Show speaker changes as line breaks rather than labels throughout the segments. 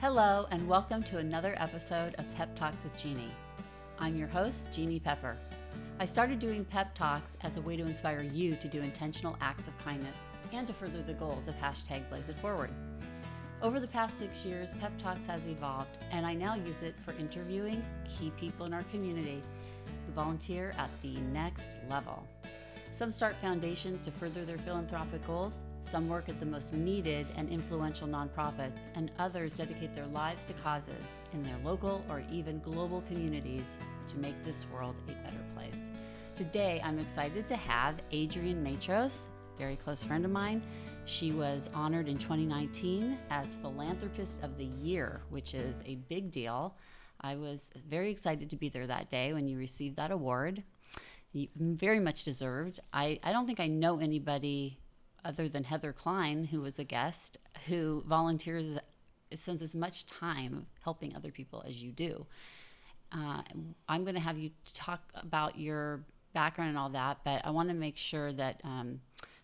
Hello, and welcome to another episode of Pep Talks with Jeannie. I'm your host, Jeannie Pepper. I started doing Pep Talks as a way to inspire you to do intentional acts of kindness and to further the goals of #BlazeItForward. Over the past 6 years, Pep Talks has evolved, and I now use it for interviewing key people in our community who volunteer at the next level. Some start foundations to further their philanthropic goals. Some work at the most needed and influential nonprofits, and others dedicate their lives to causes in their local or even global communities to make this world a better place. Today, I'm excited to have Adrienne Matros, a very close friend of mine. She was honored in 2019 as Philanthropist of the Year, which is a big deal. I was very excited to be there that day when you received that award. Very much deserved. I don't think I know anybody other than Heather Klein, who was a guest, who spends as much time helping other people as you do. I'm going to have you talk about your background and all that, but I want to make sure that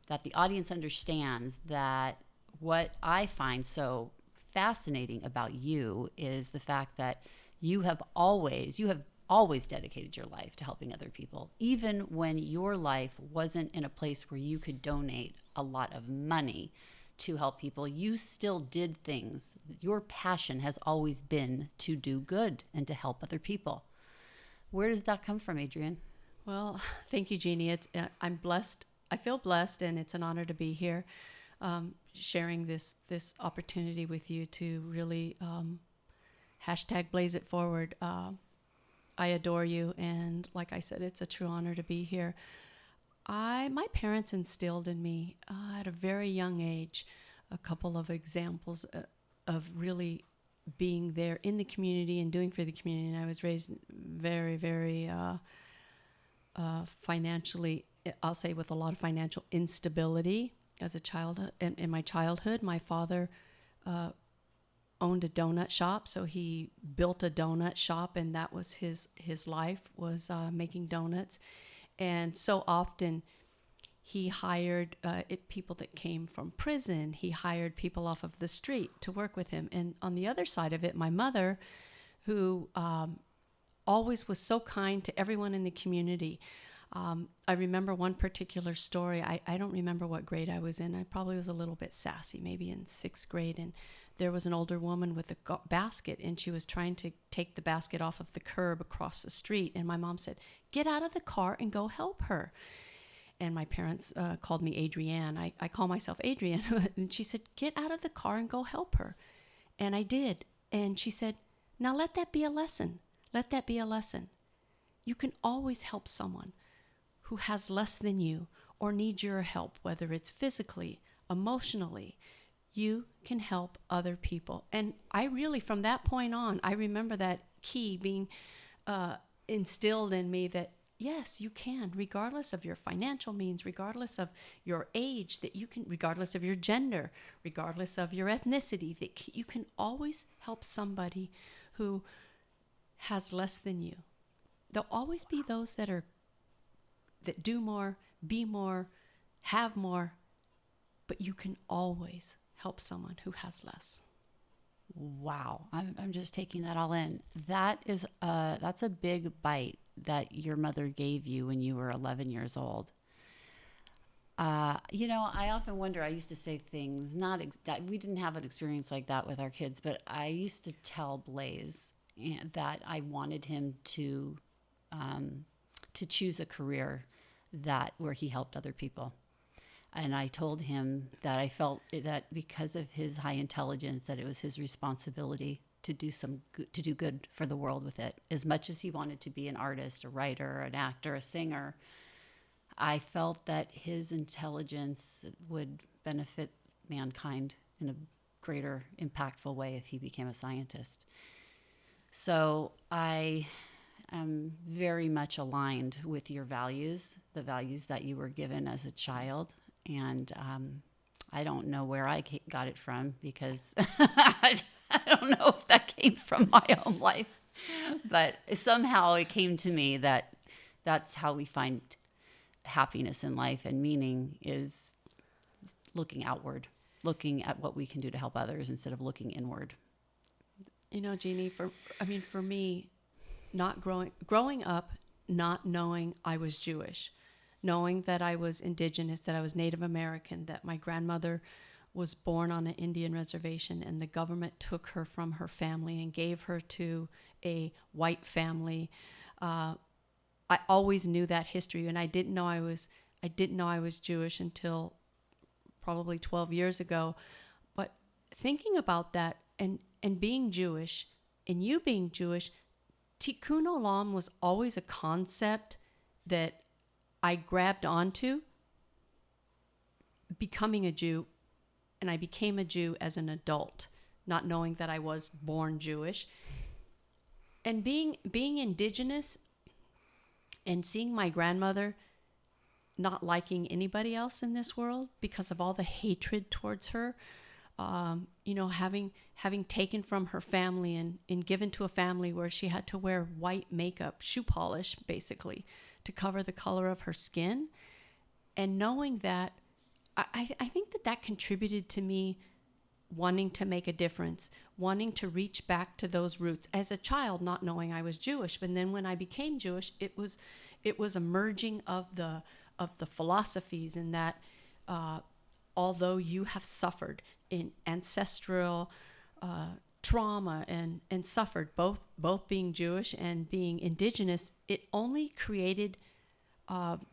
that the audience understands that what I find so fascinating about you is the fact that you have always dedicated your life to helping other people, even when your life wasn't in a place where you could donate a lot of money to help people. You still did things. Your passion has always been to do good and to help other people. Where does that come from, Adrienne?
Well, thank you, Jeannie. I'm blessed. I feel blessed, and it's an honor to be here, sharing this opportunity with you to really #BlazeItForward. I adore you, and like I said, it's a true honor to be here. My parents instilled in me at a very young age a couple of examples of really being there in the community and doing for the community. And I was raised very, very financially, I'll say, with a lot of financial instability as a child. In my childhood, my father owned a donut shop, so he built a donut shop, and that was his life, was making donuts. And so often he hired people that came from prison. He hired people off of the street to work with him. And on the other side of it, my mother, who always was so kind to everyone in the community. I remember one particular story. I don't remember what grade I was in. I probably was a little bit sassy, maybe in 6th grade. And there was an older woman with a basket, and she was trying to take the basket off of the curb across the street. And my mom said, "Get out of the car and go help her." And my parents called me Adrienne. I call myself Adrienne. And she said, "Get out of the car and go help her." And I did. And she said, "Now let that be a lesson. Let that be a lesson. You can always help someone who has less than you or needs your help, whether it's physically, emotionally. You can help other people." And I really, from that point on, I remember that key being instilled in me that, yes, you can, regardless of your financial means, regardless of your age, that you can, regardless of your gender, regardless of your ethnicity, that you can always help somebody who has less than you. There'll always be those that do more, be more, have more, but you can always help someone who has less.
Wow, I'm just taking that all in. That's a big bite that your mother gave you when you were 11 years old. I often wonder, I used to say things, that we didn't have an experience like that with our kids, but I used to tell Blaze that I wanted him to choose a career where he helped other people. And I told him that I felt that because of his high intelligence, that it was his responsibility to do good for the world with it. As much as he wanted to be an artist, a writer, an actor, a singer, I felt that his intelligence would benefit mankind in a greater, impactful way if he became a scientist. So I am very much aligned with your values, the values that you were given as a child. And I don't know where I got it from, because I don't know if that came from my own life. But somehow it came to me that that's how we find happiness in life, and meaning is looking outward, looking at what we can do to help others instead of looking inward.
You know, Jeannie, for me, not growing up, not knowing I was Jewish, knowing that I was indigenous, that I was Native American, that my grandmother was born on an Indian reservation and the government took her from her family and gave her to a white family. I always knew that history, and I didn't know I was Jewish until probably 12 years ago. But thinking about that and being Jewish, and you being Jewish, Tikkun Olam was always a concept that I grabbed onto becoming a Jew, and I became a Jew as an adult, not knowing that I was born Jewish. And being indigenous and seeing my grandmother not liking anybody else in this world because of all the hatred towards her, having taken from her family and given to a family where she had to wear white makeup, shoe polish, basically, to cover the color of her skin. And knowing that, I think that contributed to me wanting to make a difference, wanting to reach back to those roots. As a child, not knowing I was Jewish, but then when I became Jewish, it was a merging of the philosophies, in that although you have suffered in ancestral trauma and suffered both being Jewish and being indigenous, it only created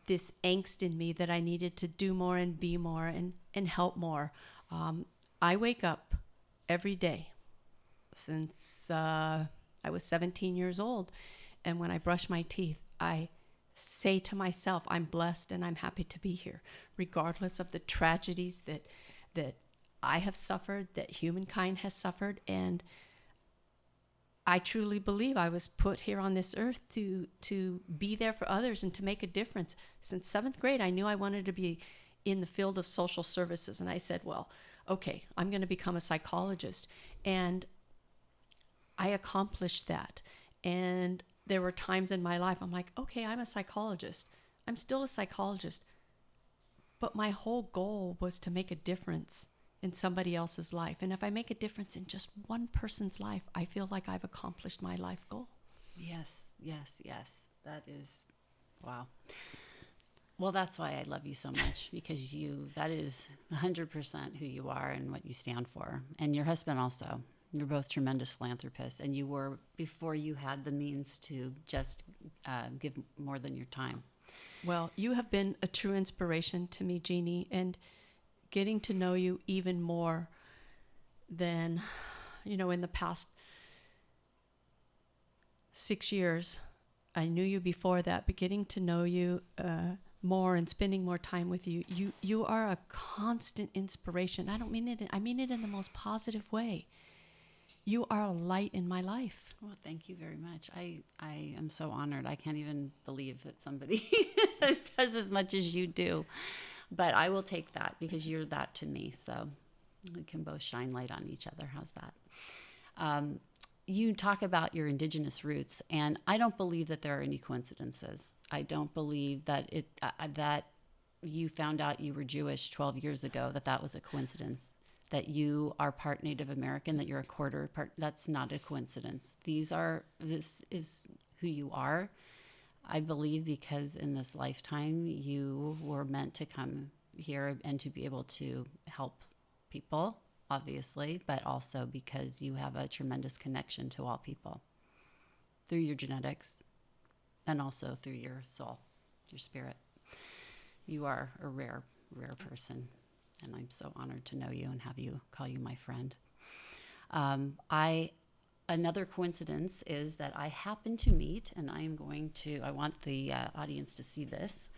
this angst in me that I needed to do more and be more and help more. I wake up every day since I was 17 years old, and when I brush my teeth, I say to myself, I'm blessed and I'm happy to be here, regardless of the tragedies that I have suffered, that humankind has suffered. And I truly believe I was put here on this earth to be there for others and to make a difference. Since 7th grade, I knew I wanted to be in the field of social services. And I said, well, okay, I'm going to become a psychologist. And I accomplished that. And there were times in my life I'm like, okay, I'm a psychologist. I'm still a psychologist. But my whole goal was to make a difference in somebody else's life. And if I make a difference in just one person's life, I feel like I've accomplished my life goal.
Yes. That is, wow. Well, that's why I love you so much, because that is 100% who you are and what you stand for. And your husband also. You're both tremendous philanthropists, and you were before you had the means to just give more than your time.
Well, you have been a true inspiration to me, Jeannie, and getting to know you even more than, in the past 6 years. I knew you before that, but getting to know you more and spending more time with you, you are a constant inspiration. I mean it in the most positive way. You are a light in my life.
Well, thank you very much. I am so honored. I can't even believe that somebody does as much as you do. But I will take that, because you're that to me. So we can both shine light on each other. How's that? You talk about your indigenous roots, and I don't believe that there are any coincidences. I don't believe that that you found out you were Jewish 12 years ago, that was a coincidence. That you are part Native American, that you're a quarter part, that's not a coincidence. This is who you are. I believe because in this lifetime, you were meant to come here and to be able to help people, obviously, but also because you have a tremendous connection to all people through your genetics and also through your soul, your spirit. You are a rare, rare person. And I'm so honored to know you and call you my friend. Another coincidence is that I happen to meet, and I want the audience to see this.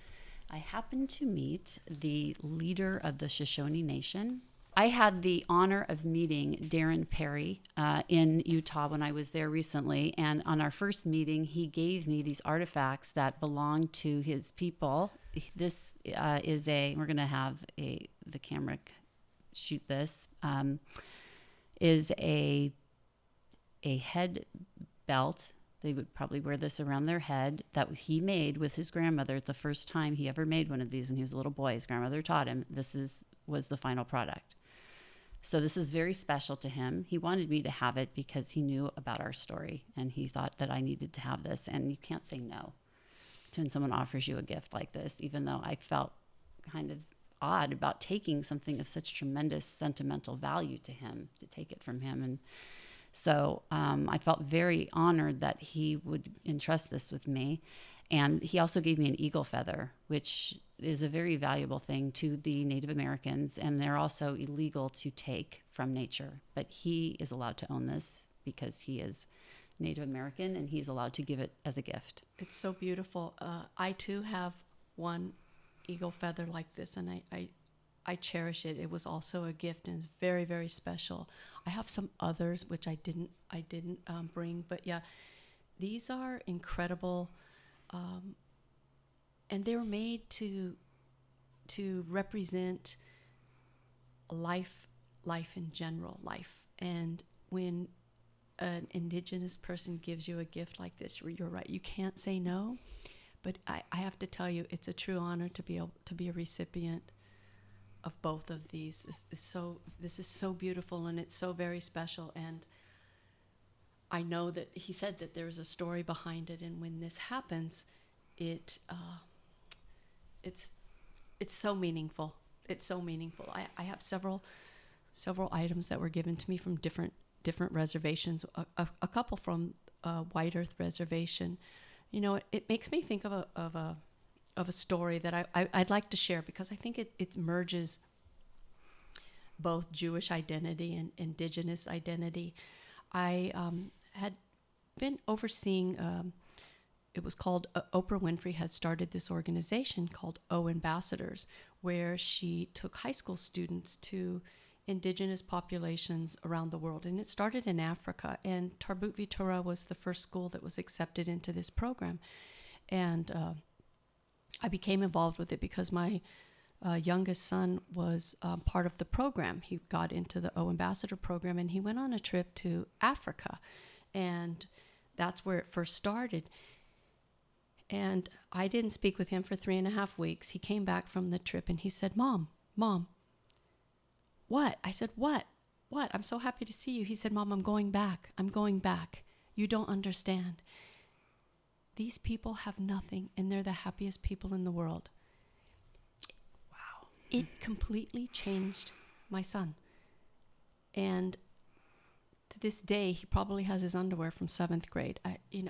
I happen to meet the leader of the Shoshone Nation. I had the honor of meeting Darren Perry in Utah when I was there recently. And on our first meeting, he gave me these artifacts that belong to his people. This we're going to have the camera shoot this, is a head belt. They would probably wear this around their head, that he made with his grandmother. The first time he ever made one of these when he was a little boy, his grandmother taught him. This was the final product. So this is very special to him. He wanted me to have it because he knew about our story and he thought that I needed to have this. And you can't say no to when someone offers you a gift like this, even though I felt kind of odd about taking something of such tremendous sentimental value to him, to take it from him. And so I felt very honored that he would entrust this with me. And he also gave me an eagle feather, which is a very valuable thing to the Native Americans. And they're also illegal to take from nature. But he is allowed to own this because he is Native American and he's allowed to give it as a gift.
It's so beautiful. I too have one eagle feather like this, and I cherish it. It was also a gift, and it's very, very special. I have some others which I didn't bring, but yeah, these are incredible, and they were made to represent life in general, life. And when an Indigenous person gives you a gift like this, you're right, you can't say no. But I have to tell you, it's a true honor to be able to be a recipient of both of these. This is so beautiful, and it's so very special. And I know that he said that there's a story behind it, and when this happens, it's so meaningful. It's so meaningful. I have several items that were given to me from different reservations. A couple from White Earth Reservation. You know, it makes me think of a story that I'd like to share, because I think it merges both Jewish identity and Indigenous identity. I had been overseeing, it was called, Oprah Winfrey had started this organization called O Ambassadors, where she took high school students to Indigenous populations around the world. And it started in Africa, and Tarbut Vitura was the first school that was accepted into this program. And I became involved with it because my youngest son was part of the program. He got into the O Ambassador program, and he went on a trip to Africa. And that's where it first started. And I didn't speak with him for 3.5 weeks. He came back from the trip, and he said, Mom, what? I said, what? I'm so happy to see you. He said, Mom, I'm going back. You don't understand. These people have nothing, and they're the happiest people in the world. Wow. It completely changed my son. And to this day, he probably has his underwear from 7th grade. He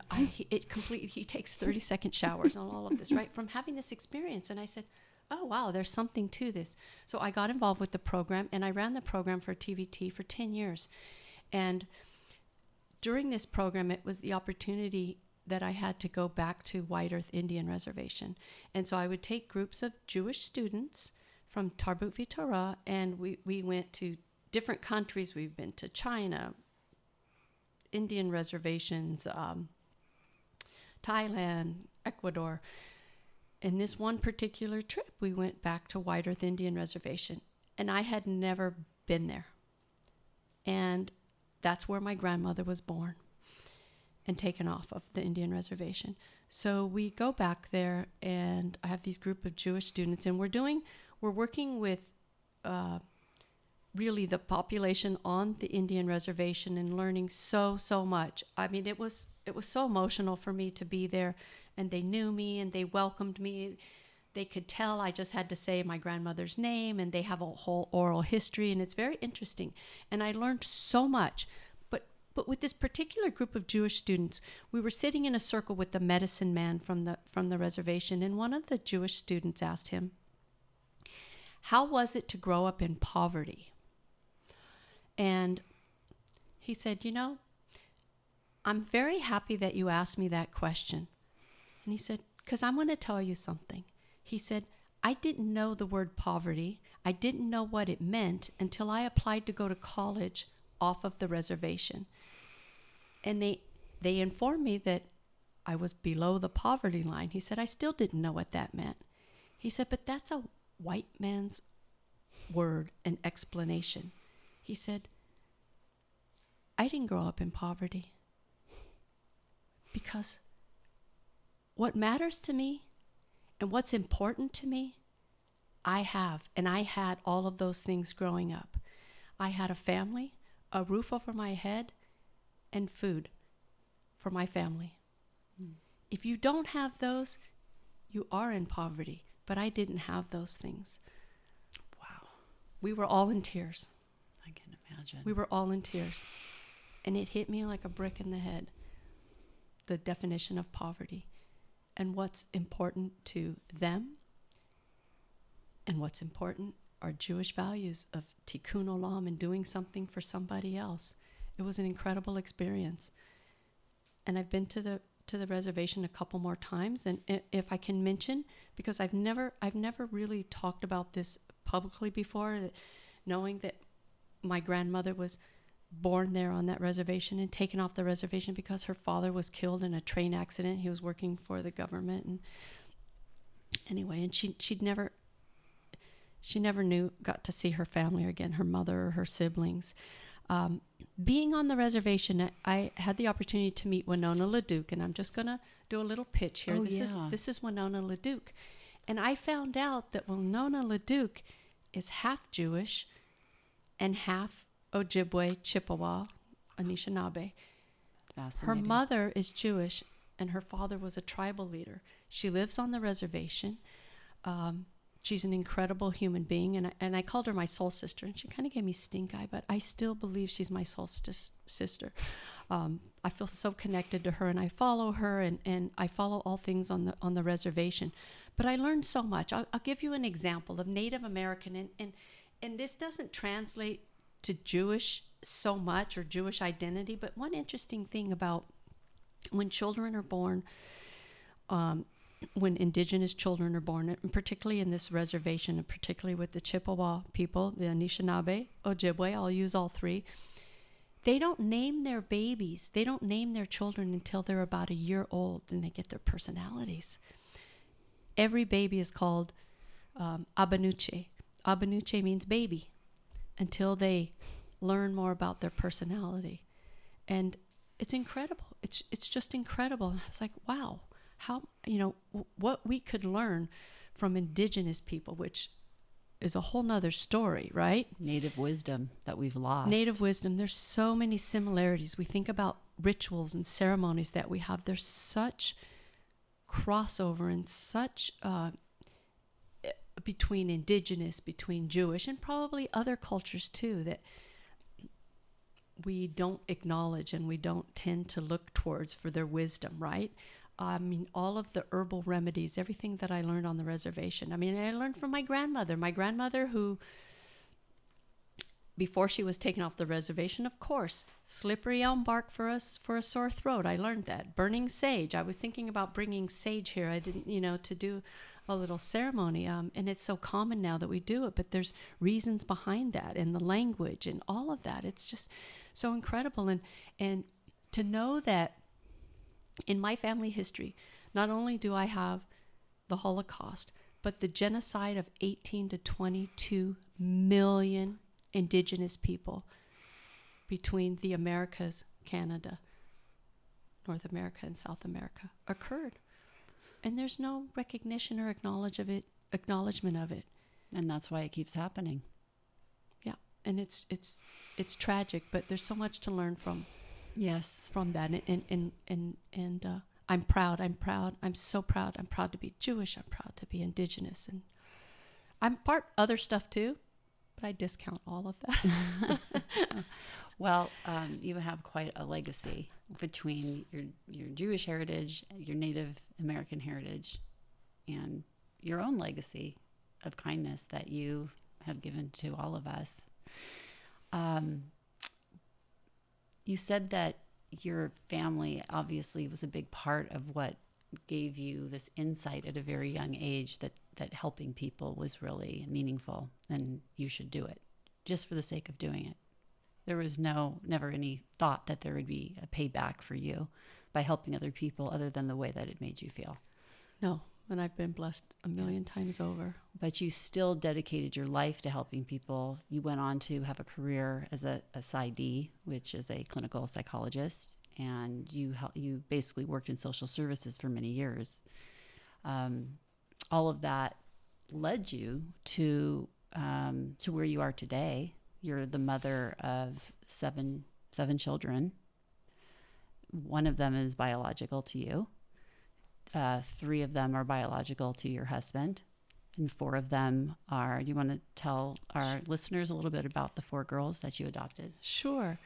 takes 30-second showers on all of this, right? From having this experience. And I said, oh, wow, there's something to this. So I got involved with the program, and I ran the program for TVT for 10 years. And during this program, it was the opportunity that I had to go back to White Earth Indian Reservation. And so I would take groups of Jewish students from Tarbut Vitura, and we went to different countries. We've been to China, Indian reservations, Thailand, Ecuador. In this one particular trip, we went back to White Earth Indian Reservation, and I had never been there. And that's where my grandmother was born and taken off of the Indian Reservation. So we go back there, and I have these group of Jewish students, and we're working with really the population on the Indian Reservation and learning so much. I mean, it was so emotional for me to be there. And they knew me, and they welcomed me. They could tell I just had to say my grandmother's name, and they have a whole oral history, and it's very interesting. And I learned so much. But with this particular group of Jewish students, we were sitting in a circle with the medicine man from the reservation, and one of the Jewish students asked him, how was it to grow up in poverty? And he said, I'm very happy that you asked me that question. And he said, because I'm going to tell you something. He said, I didn't know the word poverty. I didn't know what it meant until I applied to go to college off of the reservation. And they informed me that I was below the poverty line. He said, I still didn't know what that meant. He said, but that's a white man's word and explanation. He said, I didn't grow up in poverty because what matters to me and what's important to me, I have. And I had all of those things growing up. I had a family, a roof over my head, and food for my family. If you don't have those, you are in poverty. But I didn't have those things.
Wow.
We were all in tears.
I can imagine.
We were all in tears. And it hit me like a brick in the head, the definition of poverty and what's important to them and what's important are Jewish values of tikkun olam and doing something for somebody else. It was an incredible experience. And I've been to the reservation a couple more times, and if I can mention, because I've never really talked about this publicly before, knowing that my grandmother was born there on that reservation and taken off the reservation because her father was killed in a train accident. He was working for the government, and anyway, and she never got to see her family again, her mother or her siblings. Being on the reservation, I had the opportunity to meet Winona LaDuke, and I'm just going to do a little pitch here. This is Winona LaDuke. And I found out that Winona LaDuke is half Jewish and half Ojibwe, Chippewa, Anishinaabe.
Fascinating.
Her mother is Jewish, and her father was a tribal leader. She lives on the reservation. She's an incredible human being, and I called her my soul sister, and she kind of gave me stink eye, but I still believe she's my soul sister. I feel so connected to her, and I follow her, and I follow all things on the reservation. But I learned so much. I'll give you an example of Native American, and this doesn't translate to Jewish so much or Jewish identity, but one interesting thing about when children are born, when indigenous children are born, and particularly in this reservation, and particularly with the Chippewa people, the Anishinaabe, Ojibwe, I'll use all three, they don't name their babies. They don't name their children until they're about a year old, and they get their personalities. Every baby is called Abanuche. Abanuche means baby, until they learn more about their personality. And it's incredible. It's just incredible. And I was like, wow. How, what we could learn from indigenous people, which is a whole nother story, right?
Native wisdom that we've lost.
Native wisdom. There's so many similarities. We think about rituals and ceremonies that we have. There's such crossover and such between indigenous, between Jewish, and probably other cultures too, that we don't acknowledge and we don't tend to look towards for their wisdom, right? I mean, all of the herbal remedies, everything that I learned on the reservation. I mean, I learned from my grandmother who, before she was taken off the reservation, of course, slippery elm bark for a sore throat. I learned that. Burning sage. I was thinking about bringing sage here. I didn't, to do a little ceremony. And it's so common now that we do it, but there's reasons behind that and the language and all of that. It's just so incredible. And to know that in my family history, not only do I have the Holocaust, but the genocide of 18 to 22 million indigenous people between the Americas, Canada, North America, and South America occurred. And there's no recognition or acknowledgement of it.
And that's why it keeps happening.
Yeah. And it's tragic, but there's so much to learn from.
Yes.
From that. And I'm proud. I'm so proud. I'm proud to be Jewish. I'm proud to be indigenous. And I'm part other stuff too, but I discount all of that.
Well, you have quite a legacy between your Jewish heritage, your Native American heritage, and your own legacy of kindness that you have given to all of us. You said that your family obviously was a big part of what gave you this insight at a very young age that helping people was really meaningful and you should do it just for the sake of doing it. There was never any thought that there would be a payback for you by helping other people other than the way that it made you feel.
No, and I've been blessed a million times over.
But you still dedicated your life to helping people. You went on to have a career as a PsyD, which is a clinical psychologist, and you basically worked in social services for many years. All of that led you to where you are today. you're the mother of seven children. One of them is biological to you. 3 of them are biological to your husband. And 4 of them are, you want to tell our listeners a little bit about the 4 girls that you adopted?
Sure.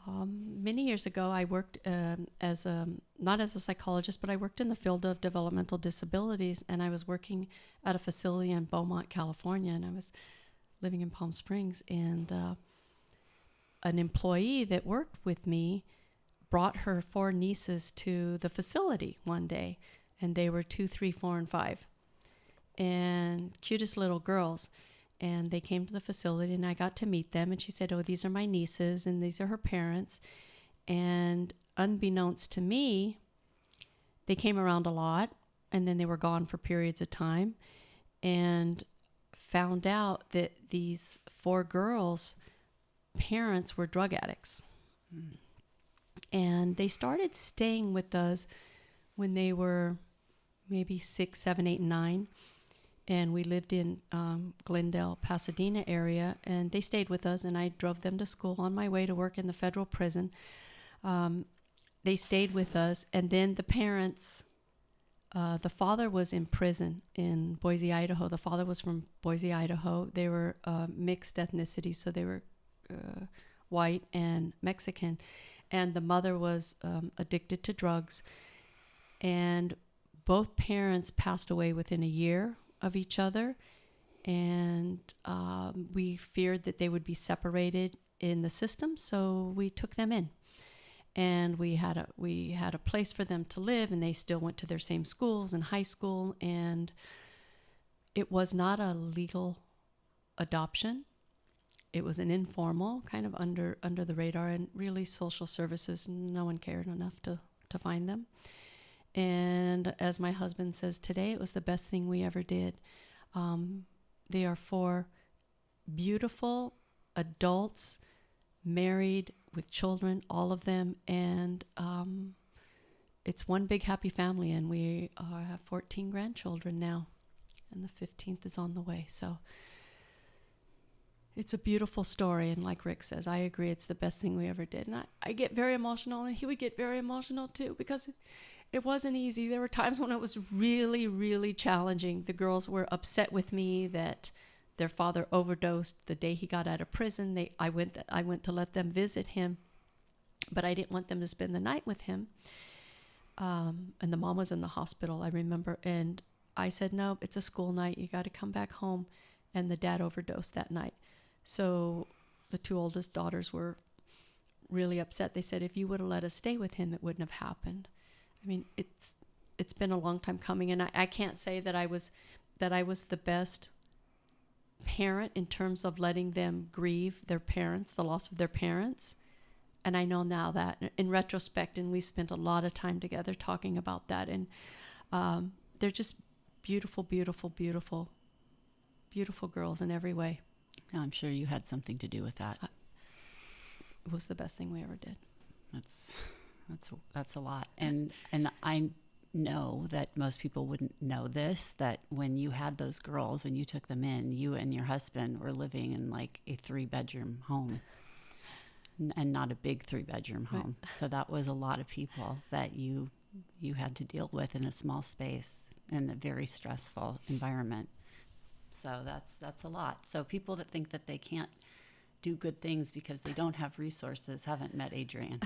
Many years ago, I worked not as a psychologist, but I worked in the field of developmental disabilities, and I was working at a facility in Beaumont, California, and I was living in Palm Springs, and an employee that worked with me brought her 4 nieces to the facility one day, and they were 2, 3, 4, and 5, and cutest little girls. And they came to the facility, and I got to meet them. And she said, "Oh, these are my nieces, and these are her parents." And unbeknownst to me, they came around a lot, and then they were gone for periods of time, and found out that these 4 girls' parents were drug addicts. Mm. And they started staying with us when they were maybe 6, 7, 8, and 9. And we lived in Glendale, Pasadena area, and they stayed with us, and I drove them to school on my way to work in the federal prison. They stayed with us, and then the parents, the father was in prison in Boise, Idaho. The father was from Boise, Idaho. They were mixed ethnicity, so they were white and Mexican. And the mother was addicted to drugs. And both parents passed away within a year of each other, and we feared that they would be separated in the system, so we took them in, and we had a place for them to live, and they still went to their same schools and high school, and it was not a legal adoption. It was an informal, kind of under the radar, and really social services, no one cared enough to find them. And as my husband says today, it was the best thing we ever did. They are 4 beautiful adults, married with children, all of them. And it's one big happy family. And we have 14 grandchildren now. And the 15th is on the way. So it's a beautiful story. And like Rick says, I agree. It's the best thing we ever did. And I get very emotional. And he would get very emotional too, because it wasn't easy. There were times when it was really, really challenging. The girls were upset with me that their father overdosed the day he got out of prison. I went to let them visit him, but I didn't want them to spend the night with him. And the mom was in the hospital, I remember. And I said, "No, it's a school night. You got to come back home." And the dad overdosed that night. So the 2 oldest daughters were really upset. They said, "If you would have let us stay with him, it wouldn't have happened." I mean, it's been a long time coming, and I can't say that I was the best parent in terms of letting them grieve their parents, the loss of their parents. And I know now that in retrospect, and we've spent a lot of time together talking about that, and they're just beautiful, beautiful, beautiful, beautiful girls in every way.
I'm sure you had something to do with that.
It was the best thing we ever did.
That's a lot. And I know that most people wouldn't know this, that when you had those girls, when you took them in, you and your husband were living in like a 3-bedroom home, and not a big 3-bedroom home. Right. So that was a lot of people that you had to deal with in a small space in a very stressful environment. So that's a lot. So people that think that they can't do good things because they don't have resources haven't met Adrienne.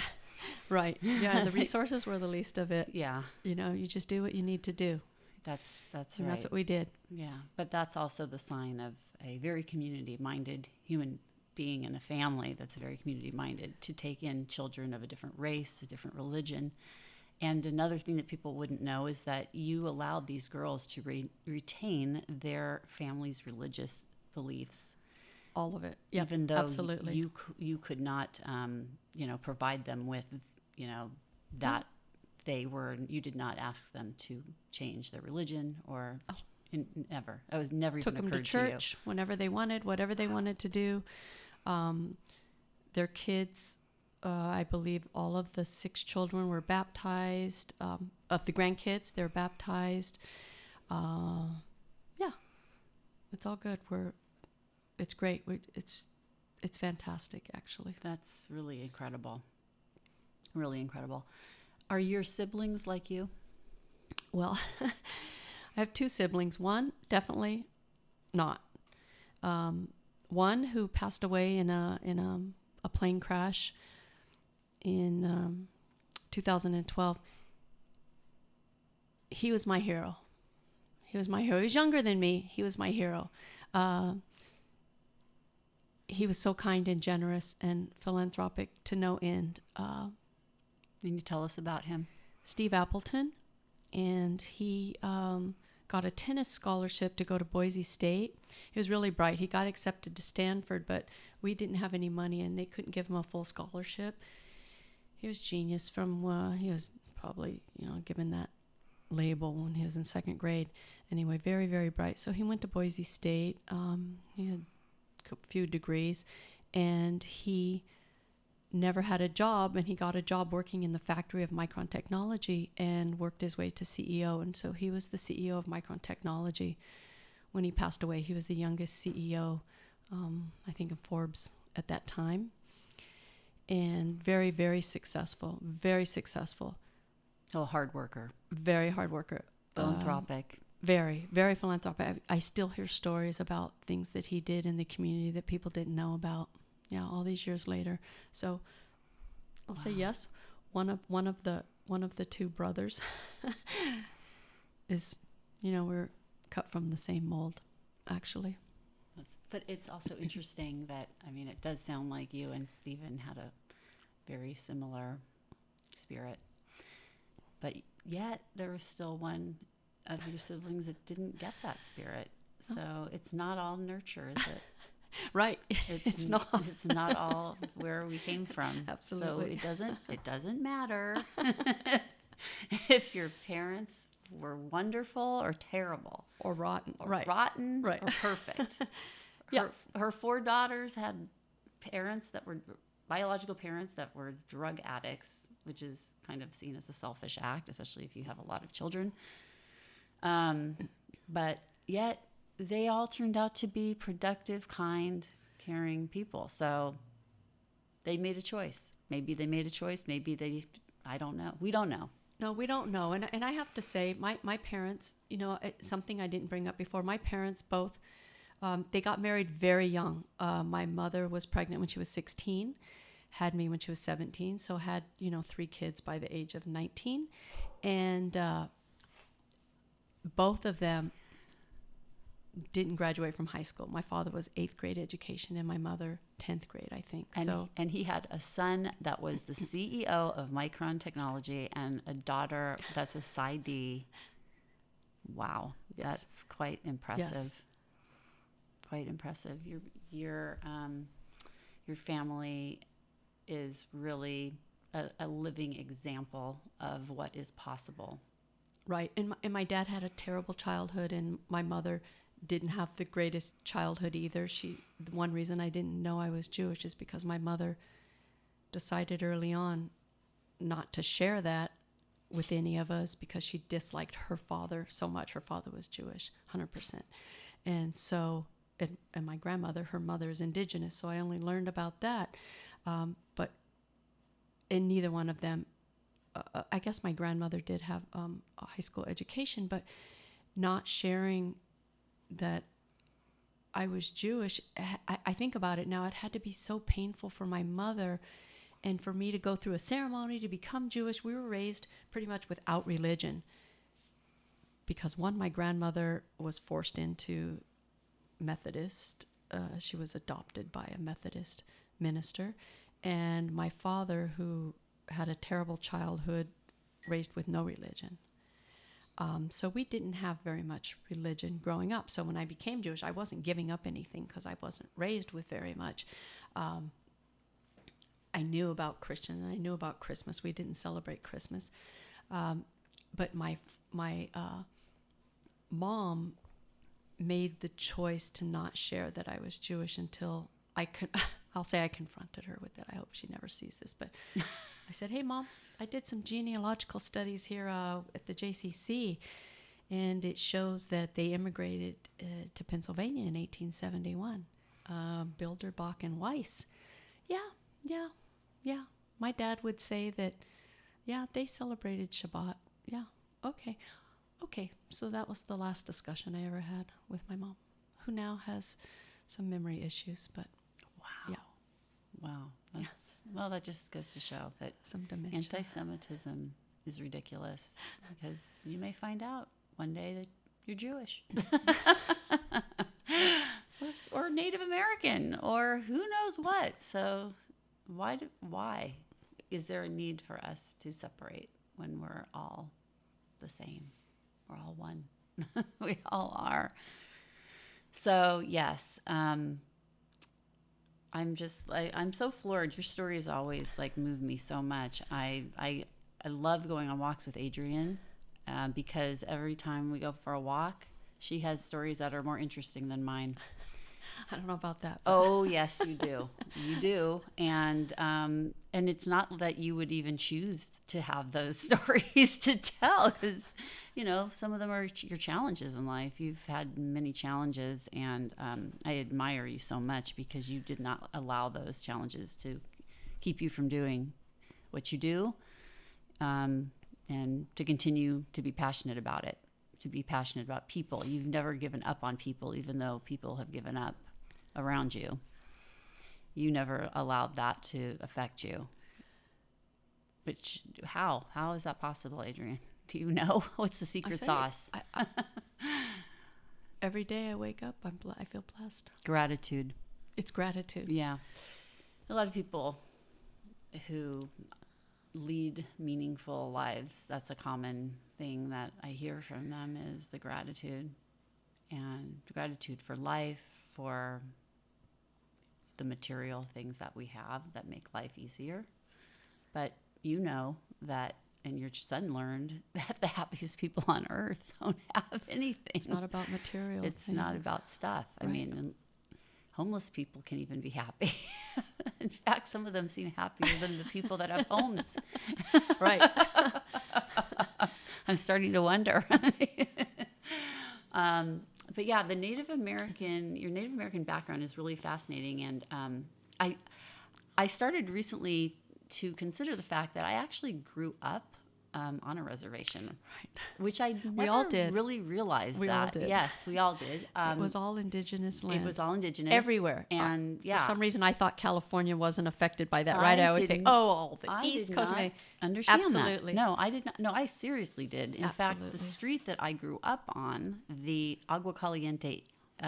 Right. Yeah, the resources were the least of it.
Yeah.
You just do what you need to do.
That's right.
And that's what we did.
Yeah. But that's also the sign of a very community-minded human being in a family that's very community-minded, to take in children of a different race, a different religion. And another thing that people wouldn't know is that you allowed these girls to retain their family's religious beliefs.
All of it. Yep,
even though
absolutely.
you could not, provide them with, that you did not ask them to change their religion or never. I was never
Took
even
them to
occurred
church
to you.
whenever they wanted, whatever they wanted to do. Their kids, I believe all of the 6 children were baptized. Of the grandkids, they're baptized. It's all good. It's great. it's fantastic, actually.
That's really incredible. Really incredible. Are your siblings like you?
Well, I have two siblings. One, definitely not. One who passed away in a plane crash in 2012. He was my hero. He was younger than me. He was my hero. He was so kind and generous and philanthropic to no end.
Can you tell us about him?
Steve Appleton, and he got a tennis scholarship to go to Boise State. He was really bright. He got accepted to Stanford, but we didn't have any money, and they couldn't give him a full scholarship. He was genius he was probably, given that label when he was in second grade. Anyway, very, very bright. So he went to Boise State. He had a few degrees, and he never had a job, and he got a job working in the factory of Micron Technology and worked his way to CEO. And so he was the CEO of Micron Technology when he passed away. He was the youngest CEO, I think, of Forbes at that time. And very, very successful, very successful.
Oh, hard worker.
Very hard worker.
Philanthropic.
Very, very philanthropic. I still hear stories about things that he did in the community that people didn't know about. Yeah, all these years later. So I'll say yes. One of the two brothers is, we're cut from the same mold, actually.
But it's also interesting that, it does sound like you and Stephen had a very similar spirit. But yet there was still one of your siblings that didn't get that spirit. So it's not all nurture, is it?
Right. It's not.
It's not all where we came from.
Absolutely.
So it doesn't matter if your parents were wonderful or terrible.
Or rotten.
Or
right.
rotten
right.
or perfect.
Yeah.
Her four daughters had parents that were biological parents that were drug addicts, which is kind of seen as a selfish act, especially if you have a lot of children. But yet they all turned out to be productive, kind, caring people. So they made a choice. Maybe they made a choice. I don't know. We don't know.
No, we don't know. And I have to say, my parents, it's something I didn't bring up before. My parents both, they got married very young. My mother was pregnant when she was 16, had me when she was 17, so had, 3 kids by the age of 19. And both of them didn't graduate from high school. My father was 8th grade education and my mother 10th grade, I think.
And he had a son that was the CEO of Micron Technology and a daughter that's a PsyD. Wow.
Yes.
That's quite impressive.
Yes.
Quite impressive. Your family is really a living example of what is possible.
Right. And my dad had a terrible childhood, and my mother didn't have the greatest childhood either. The one reason I didn't know I was Jewish is because my mother decided early on not to share that with any of us because she disliked her father so much. Her father was Jewish, 100%. And so, and my grandmother, her mother is indigenous, so I only learned about that. But in neither one of them, I guess my grandmother did have a high school education, but not sharing that I was Jewish, I think about it now, it had to be so painful for my mother and for me to go through a ceremony to become Jewish. We were raised pretty much without religion because my grandmother was forced into Methodist. She was adopted by a Methodist minister. And my father, who had a terrible childhood, raised with no religion. So we didn't have very much religion growing up. So when I became Jewish, I wasn't giving up anything because I wasn't raised with very much. I knew about Christians and I knew about Christmas. We didn't celebrate Christmas. But my mom made the choice to not share that I was Jewish until I'll say I confronted her with it. I hope she never sees this. But I said, hey, Mom, I did some genealogical studies here at the JCC, and it shows that they immigrated to Pennsylvania in 1871. Bilderbach and Weiss. Yeah. My dad would say that, they celebrated Shabbat. Yeah, okay. So that was the last discussion I ever had with my mom, who now has some memory issues, but
Wow. Well, that just goes to show that
some dementia.
Anti-Semitism is ridiculous, because you may find out one day that you're Jewish or Native American or who knows what. So why is there a need for us to separate when we're all the same? We're all one. We all are. So yes, I'm so floored. Your stories always move me so much. I love going on walks with Adrienne because every time we go for a walk, she has stories that are more interesting than mine.
I don't know about that.
Oh yes, you do. You do, and it's not that you would even choose to have those stories to tell, because some of them are your challenges in life. You've had many challenges, and I admire you so much because you did not allow those challenges to keep you from doing what you do, and to continue to be passionate about it. To be passionate about people. You've never given up on people, even though people have given up around you. You never allowed that to affect you. But how is that possible, Adrienne? Do you know? What's the secret sauce?
Every day I wake up, I feel blessed.
Gratitude.
It's gratitude.
Yeah. A lot of people who lead meaningful lives, that's a common thing that I hear from them, is the gratitude. And gratitude for life, for the material things that we have that make life easier. But that, and your son learned, that the happiest people on earth don't have anything.
It's not about material
It's
things.
not about stuff.
Right.
I mean, homeless people can even be happy. In fact, some of them seem happier than the people that have homes.
Right.
I'm starting to wonder. But yeah, your Native American background is really fascinating. And I started recently to consider the fact that I actually grew up on a reservation,
Right.
which I
We all did.
really realized
We
that.
all did.
Yes, we all did.
It was all indigenous land.
It was all indigenous.
Everywhere.
And
For some reason, I thought California wasn't affected by that,
I
right? I always say,
didn't-
all the
I
East
did
Coast.
not understand
Absolutely.
that. No, I did not. No, I seriously did. In fact, the
Absolutely.
street that I grew up on, the Agua Caliente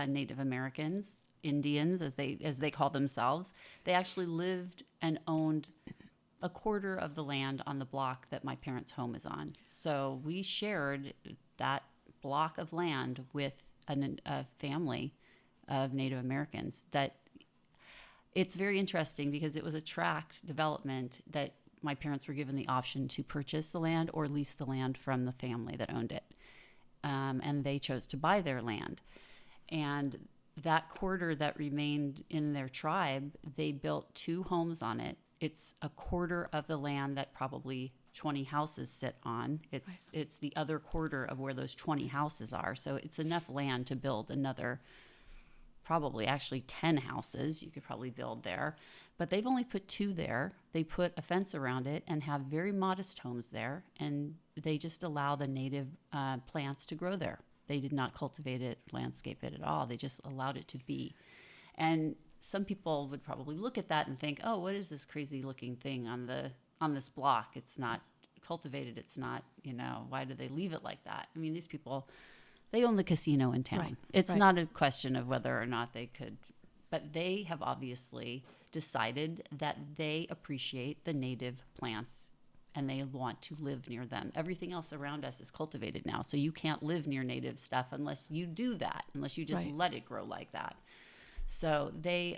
Native Americans, Indians, as they call themselves, they actually lived and owned a quarter of the land on the block that my parents' home is on. So we shared that block of land with a family of Native Americans. That it's very interesting because it was a tract development that my parents were given the option to purchase the land or lease the land from the family that owned it. And they chose to buy their land. And that quarter that remained in their tribe, they built 2 homes on it. It's a quarter of the land that probably 20 houses sit on. It's the other quarter of where those 20 houses are. So it's enough land to build another, probably actually 10 houses you could probably build there. But they've only put 2 there. They put a fence around it and have very modest homes there. And they just allow the native plants to grow there. They did not cultivate it, landscape it at all. They just allowed it to be. And some people would probably look at that and think, oh, what is this crazy looking thing on this block? It's not cultivated. It's not, why do they leave it like that? I mean, these people, they own the casino in town.
Right.
It's not a question of whether or not they could, but they have obviously decided that they appreciate the native plants and they want to live near them. Everything else around us is cultivated now. So you can't live near native stuff unless you do that, unless you just let it grow like that. So they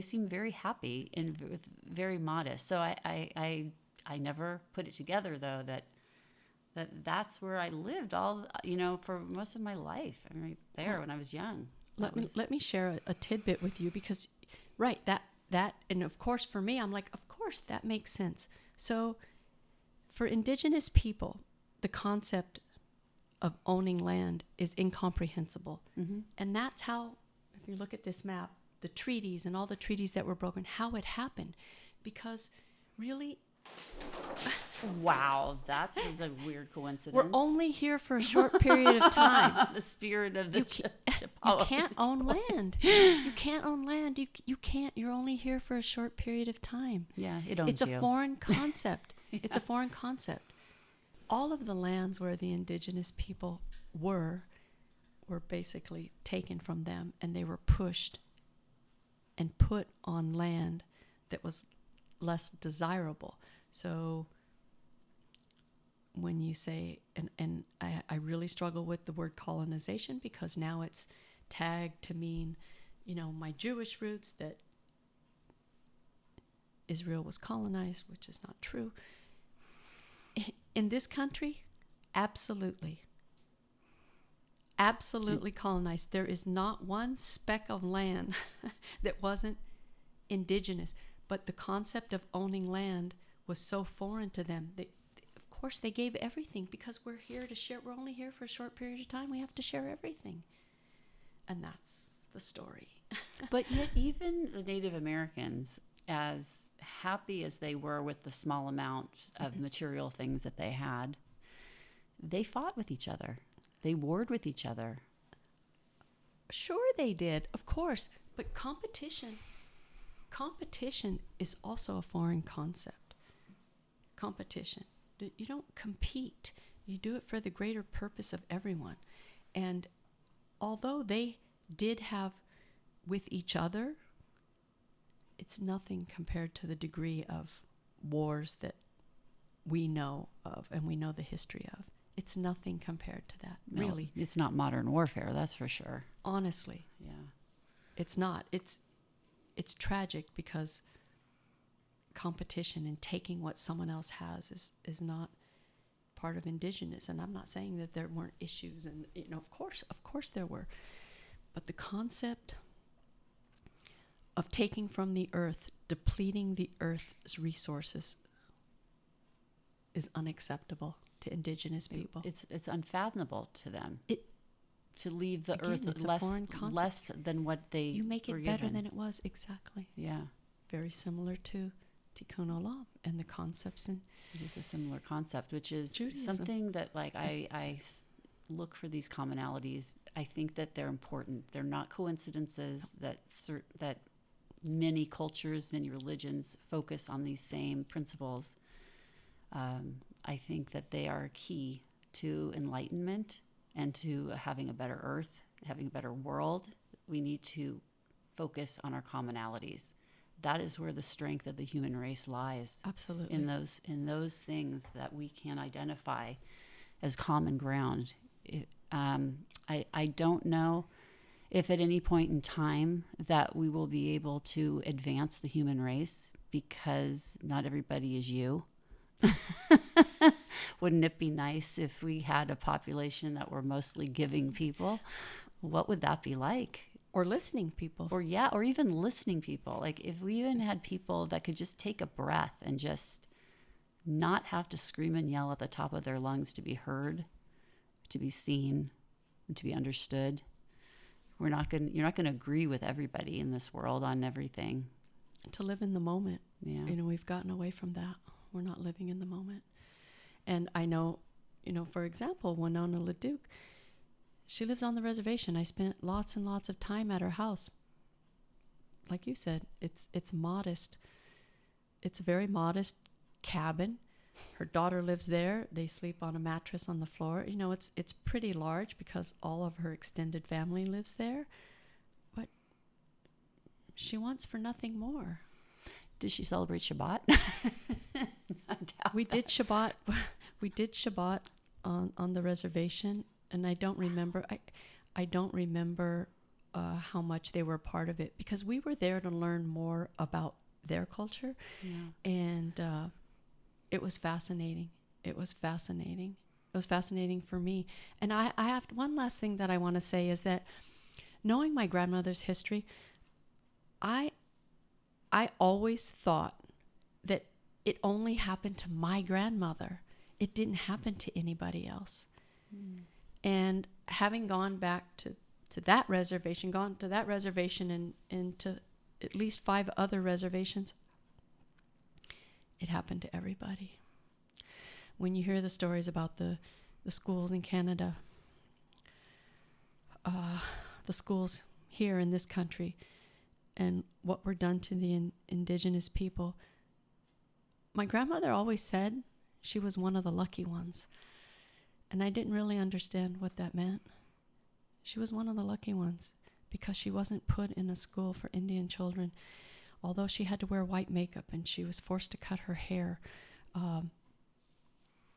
seem very happy and very modest. So I never put it together though that's where I lived for most of my life. I mean, when I was young.
Let me share a tidbit with you because, that and of course for me, I'm like, of course that makes sense. So for indigenous people, the concept of owning land is incomprehensible, and that's how. If you look at this map, the treaties and all the treaties that were broken, how it happened. Because really,
Wow, that is a weird coincidence.
we're only here for a short period of time.
The spirit of the
You
Chippewa.
can't own land. You can't own land. You can't. You're only here for a short period of time.
Yeah, it owns
It's
you.
a foreign concept. It's a foreign concept. All of the lands where the indigenous people were basically taken from them, and they were pushed and put on land that was less desirable. So when you say, and I really struggle with the word colonization, because now it's tagged to mean, my Jewish roots, that Israel was colonized, which is not true. In this country, absolutely colonized. There is not one speck of land that wasn't indigenous, but the concept of owning land was so foreign to them. Of course, they gave everything, because we're here to share. We're only here for a short period of time. We have to share everything. And that's the story.
But yet even the Native Americans, as happy as they were with the small amount of material things that they had, they fought with each other. They warred with each other.
Sure they did, of course. But competition is also a foreign concept. Competition. You don't compete. You do it for the greater purpose of everyone. And although they did have with each other, it's nothing compared to the degree of wars that we know of and we know the history of. It's nothing compared to that, really.
No, it's not modern warfare, that's for sure.
Honestly.
Yeah.
It's not. It's tragic, because competition and taking what someone else has is not part of indigenous. And I'm not saying that there weren't issues, and of course there were. But the concept of taking from the earth, depleting the earth's resources, is unacceptable to indigenous people.
It's unfathomable to them. To leave the
Again,
earth less than what they
you make it
were
better
given.
than it was. Exactly.
Yeah.
Very similar to Tikkun Olam and the concepts in
It is a similar concept, which is
Judaism.
something that I look for these commonalities. I think that they're important. They're not coincidences that many cultures, many religions focus on these same principles. I think that they are key to enlightenment and to having a better earth, having a better world. We need to focus on our commonalities. That is where the strength of the human race lies.
Absolutely.
In those things that we can identify as common ground. I don't know if at any point in time that we will be able to advance the human race, because not everybody is you. Wouldn't it be nice if we had a population that were mostly giving people? What would that be like?
Or listening people.
Or even listening people. Like if we even had people that could just take a breath and just not have to scream and yell at the top of their lungs to be heard, to be seen, and to be understood. You're not going to agree with everybody in this world on everything.
To live in the moment.
Yeah.
We've gotten away from that. We're not living in the moment. And I know, for example, Winona LaDuke, she lives on the reservation. I spent lots and lots of time at her house. Like you said, it's modest. It's a very modest cabin. Her daughter lives there. They sleep on a mattress on the floor. It's pretty large because all of her extended family lives there. But she wants for nothing more.
Did she celebrate Shabbat?
We did Shabbat. We did Shabbat on the reservation, and I don't remember. I don't remember how much they were a part of it, because we were there to learn more about their culture, and it was fascinating. It was fascinating. It was fascinating for me. And I have one last thing that I want to say is that, knowing my grandmother's history, I always thought that it only happened to my grandmother. It didn't happen to anybody else. And having gone back to to that reservation, gone to that reservation and to at least 5 other reservations. It happened to everybody. When you hear the stories about the schools in Canada, the schools here in this country, and what were done to the indigenous people, my grandmother always said she was one of the lucky ones. And I didn't really understand what that meant. She was one of the lucky ones because she wasn't put in a school for Indian children. Although she had to wear white makeup and she was forced to cut her hair,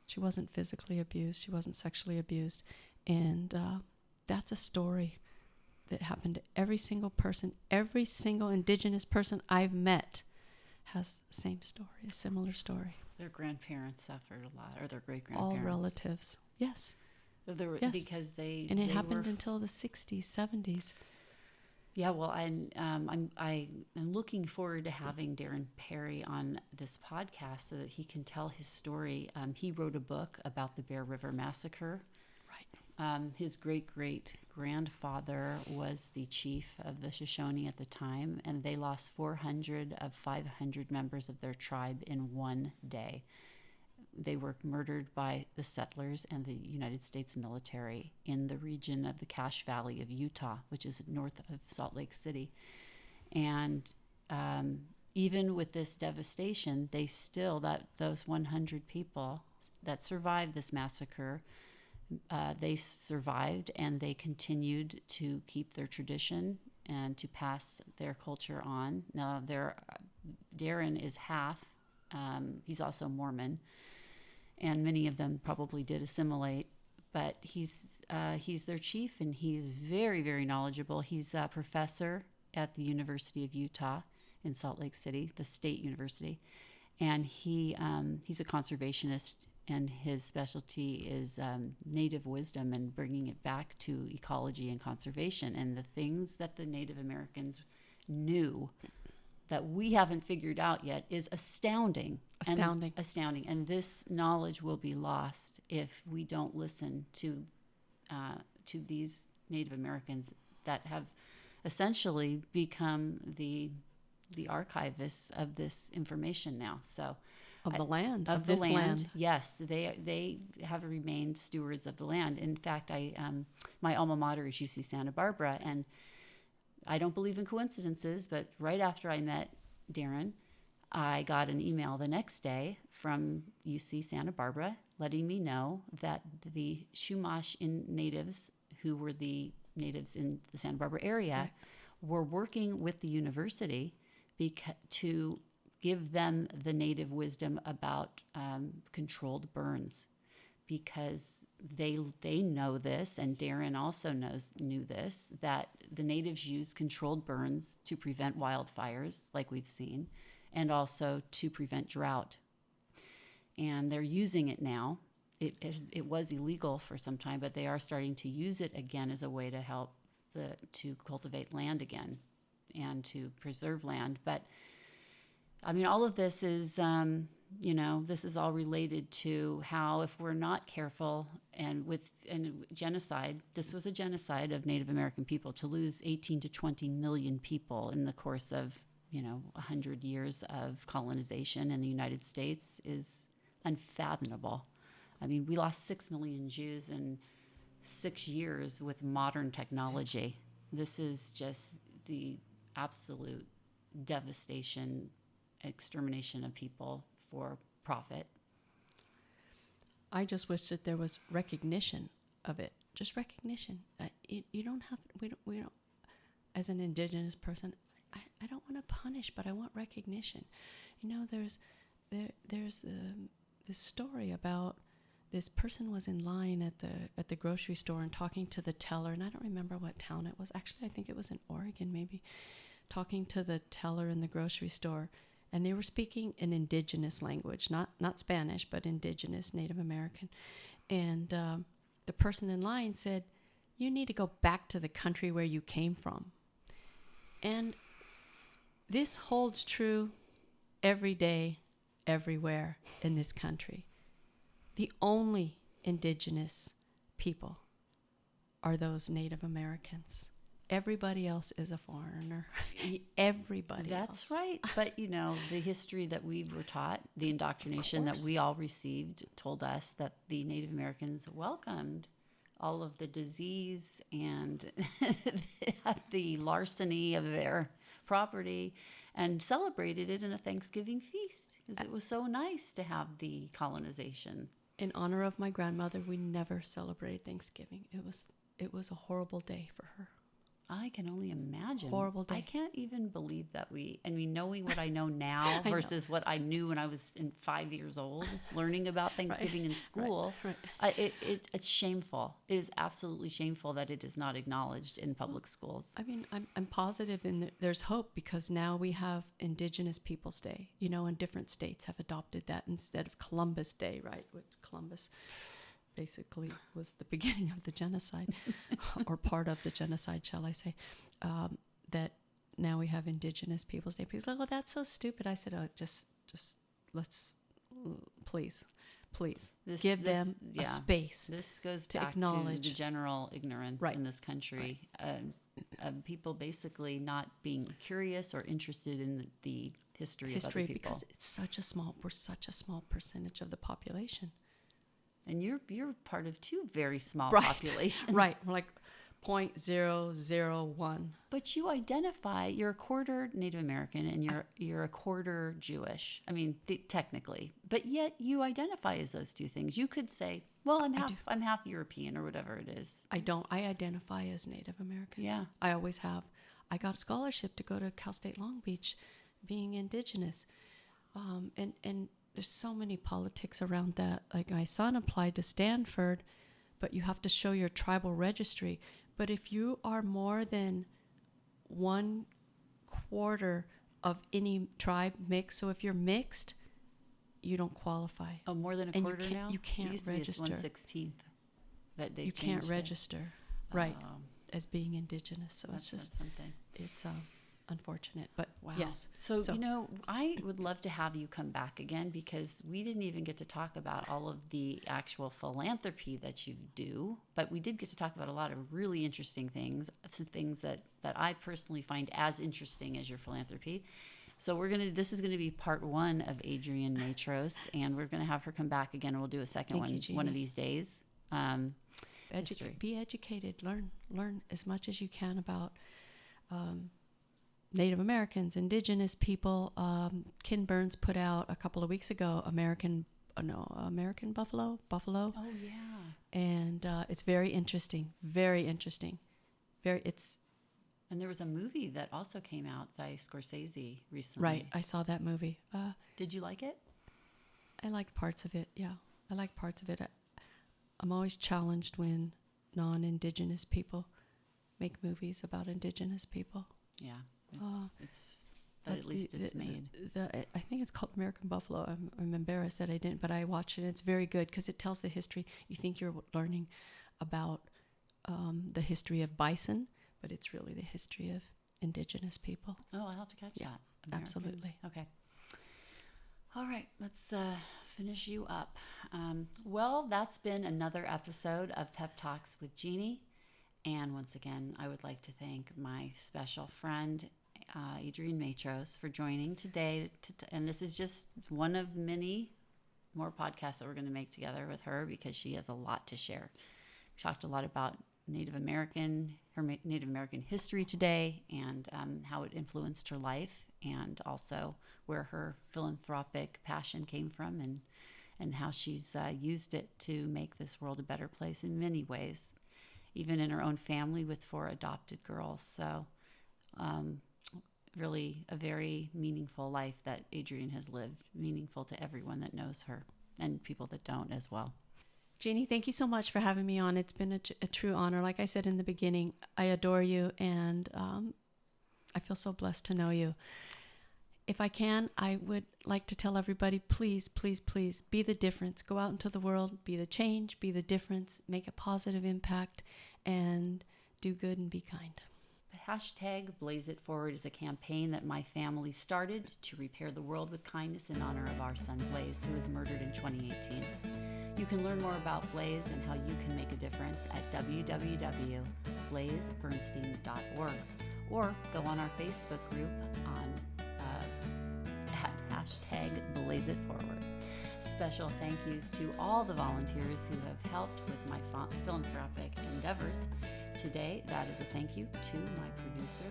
she wasn't physically abused. She wasn't sexually abused. And that's a story that happened to every single person. Every single indigenous person I've met has the same story, a similar story.
Their grandparents suffered a lot, or their great-grandparents.
All relatives, yes.
Yes. Because they...
And it happened until the 60s, 70s.
Yeah, well, I'm looking forward to having Darren Perry on this podcast so that he can tell his story. He wrote a book about the Bear River Massacre. Right. His great-great-grandfather was the chief of the Shoshone at the time, and they lost 400 of 500 members of their tribe in one day. They were murdered by the settlers and the United States military in the region of the Cache Valley of Utah, which is north of Salt Lake City. And even with this devastation, they still, those 100 people that survived this massacre, they survived and they continued to keep their tradition and to pass their culture on. Now, Darren is half, he's also Mormon, and many of them probably did assimilate, but he's their chief, and he's very, very knowledgeable. He's a professor at the University of Utah in Salt Lake City, the state university, and he's a conservationist, and his specialty is native wisdom and bringing it back to ecology and conservation, and the things that the Native Americans knew that we haven't figured out yet is astounding. And this knowledge will be lost if we don't listen to these Native Americans that have essentially become the archivists of this information now. So
of the land,
of this land. Yes, they have remained stewards of the land. In fact, my alma mater is UC Santa Barbara, and I don't believe in coincidences, but right after I met Darren, I got an email the next day from UC Santa Barbara letting me know that the Chumash natives, who were the natives in the Santa Barbara area, were working with the university to give them the native wisdom about controlled burns, because they know this, and Darren also knew this, that the natives use controlled burns to prevent wildfires, like we've seen, and also to prevent drought. And they're using it now. It was illegal for some time, but they are starting to use it again as a way to help to cultivate land again and to preserve land. But I mean, all of this is, this is all related to how, if we're not careful, and genocide, this was a genocide of Native American people, to lose 18 to 20 million people in the course of, 100 years of colonization in the United States is unfathomable. I mean, we lost 6 million Jews in 6 years with modern technology. This is just the absolute devastation, extermination of people for profit.
I just wish that there was recognition of it. Just recognition. You don't have. We don't. As an Indigenous person, I don't want to punish, but I want recognition. There's this story about this person was in line at the grocery store and talking to the teller, and I don't remember what town it was. Actually, I think it was in Oregon, maybe. Talking to the teller in the grocery store. And they were speaking an indigenous language, not Spanish, but indigenous, Native American. And the person in line said, "You need to go back to the country where you came from." And this holds true every day, everywhere in this country. The only indigenous people are those Native Americans. Everybody else is a foreigner. Everybody
That's
else.
right. But, the history that we were taught, the indoctrination that we all received, told us that the Native Americans welcomed all of the disease and the larceny of their property and celebrated it in a Thanksgiving feast because it was so nice to have the colonization.
In honor of my grandmother, we never celebrated Thanksgiving. It was a horrible day for her.
I can only imagine.
Horrible day.
I can't even believe that knowing what I know now versus what I knew when I was 5 years old, learning about Thanksgiving in school. Right. It's shameful. It is absolutely shameful that it is not acknowledged in public schools.
I mean, I'm positive there's hope because now we have Indigenous Peoples Day, and different states have adopted that instead of Columbus Day, right? Which Columbus basically was the beginning of the genocide or part of the genocide, shall I say, that now we have Indigenous Peoples Day. People are like, oh, that's so stupid. I said, oh, just let's, please give them a space.
This goes
to
back
acknowledge
to the general ignorance in this country. Right. People basically not being curious or interested in the history of other people.
Because we're such a small percentage of the population.
And you're part of two very small populations. Right.
We're like 0.001.
But you identify, you're a quarter Native American and you're a quarter Jewish. I mean, technically. But yet you identify as those two things. You could say, well, I'm half European or whatever it is.
I don't. I identify as Native American.
Yeah.
I always have. I got a scholarship to go to Cal State Long Beach being Indigenous. And there's so many politics around that. Like my son applied to Stanford, but you have to show your tribal registry. But if you are more than 1/4 of any tribe mixed, so if you're mixed, you don't qualify.
Oh, more than a quarter now?
You can't register.
1/16. But they
you can't register, right,
Oh.
as being Indigenous. So
That's
it's just
something.
It's unfortunate, but
wow.
yes.
So, I would love to have you come back again because we didn't even get to talk about all of the actual philanthropy that you do, but we did get to talk about a lot of really interesting things, some things that I personally find as interesting as your philanthropy. So this is gonna be part 1 of Adrienne Matros, and we're gonna have her come back again, and we'll do a second one of these days.
Be educated. Learn as much as you can about Native Americans, Indigenous people. Ken Burns put out a couple of weeks ago American Buffalo.
Oh yeah.
And it's very interesting. Very interesting.
And there was a movie that also came out by Scorsese recently.
Right, I saw that movie.
Did you like it?
I liked parts of it. Yeah, I liked parts of it. I'm always challenged when non-Indigenous people make movies about Indigenous people.
Yeah. At least it's made.
I think it's called American Buffalo. I'm embarrassed that I didn't, but I watched it. It's very good because it tells the history. You think you're learning about the history of bison, but it's really the history of Indigenous people.
Oh, I'll have to catch that. American.
Absolutely.
Okay. All right, let's finish you up. Well, that's been another episode of Pep Talks with Jeanne. And once again, I would like to thank my special friend, Adrienne Matros, for joining today. And this is just one of many more podcasts that we're going to make together with her because she has a lot to share. We talked a lot about her Native American history today and how it influenced her life, and also where her philanthropic passion came from and how she's used it to make this world a better place in many ways, even in her own family with 4 adopted girls. So really a very meaningful life that Adrienne has lived, meaningful to everyone that knows her and people that don't as well.
Jeanne, thank you so much for having me on. It's been a true honor. Like I said in the beginning, I adore you, and I feel so blessed to know you. If I can, I would like to tell everybody, please, please, please be the difference. Go out into the world, be the change, be the difference, make a positive impact, and do good and be kind.
Hashtag Blaze It Forward is a campaign that my family started to repair the world with kindness in honor of our son Blaze, who was murdered in 2018. You can learn more about Blaze and how you can make a difference at www.blazebernstein.org, or go on our Facebook group on at hashtag Blaze It Forward. Special thank yous to all the volunteers who have helped with my philanthropic endeavors. Today, that is a thank you to my producer,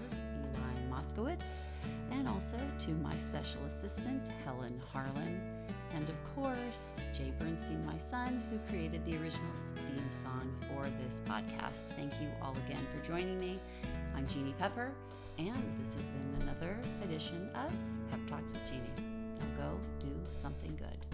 Eli Moskowitz, and also to my special assistant, Helen Harlan, and of course, Jay Bernstein, my son, who created the original theme song for this podcast. Thank you all again for joining me. I'm Jeannie Pepper, and this has been another edition of Pep Talks with Jeannie. Now go do something good.